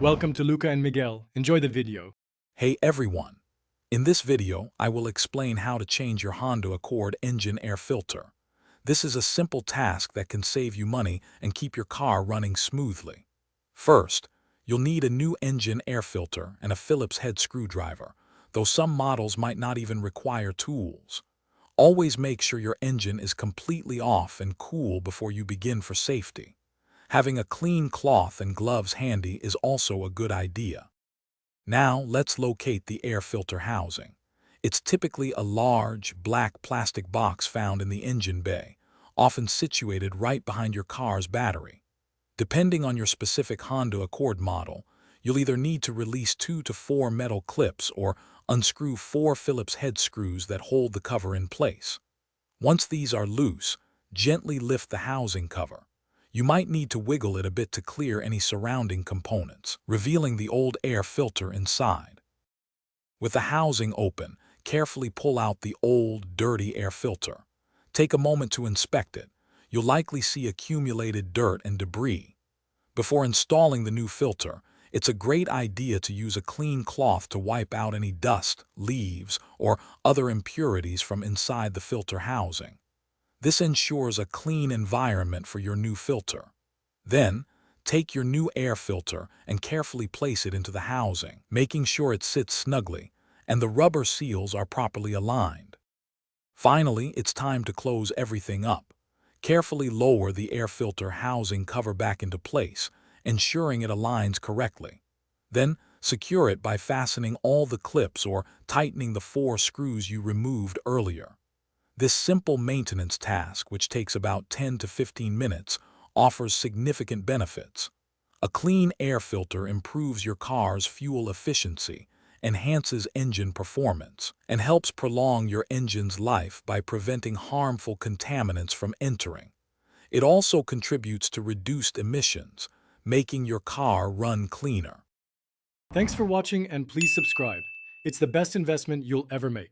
Welcome to Luca and Miguel. Enjoy the video. Hey everyone! In this video, I will explain how to change your Honda Accord engine air filter. This is a simple task that can save you money and keep your car running smoothly. First, you'll need a new engine air filter and a Phillips head screwdriver, though some models might not even require tools. Always make sure your engine is completely off and cool before you begin for safety. Having a clean cloth and gloves handy is also a good idea. Now let's locate the air filter housing. It's typically a large, black plastic box found in the engine bay, often situated right behind your car's battery. Depending on your specific Honda Accord model, you'll either need to release 2 to 4 metal clips or unscrew 4 Phillips head screws that hold the cover in place. Once these are loose, gently lift the housing cover. You might need to wiggle it a bit to clear any surrounding components, revealing the old air filter inside. With the housing open, carefully pull out the old, dirty air filter. Take a moment to inspect it. You'll likely see accumulated dirt and debris. Before installing the new filter, it's a great idea to use a clean cloth to wipe out any dust, leaves, or other impurities from inside the filter housing. This ensures a clean environment for your new filter. Then, take your new air filter and carefully place it into the housing, making sure it sits snugly and the rubber seals are properly aligned. Finally, it's time to close everything up. Carefully lower the air filter housing cover back into place, ensuring it aligns correctly. Then, secure it by fastening all the clips or tightening the 4 screws you removed earlier. This simple maintenance task, which takes about 10 to 15 minutes, offers significant benefits. A clean air filter improves your car's fuel efficiency, enhances engine performance, and helps prolong your engine's life by preventing harmful contaminants from entering. It also contributes to reduced emissions, making your car run cleaner. Thanks for watching and please subscribe. It's the best investment you'll ever make.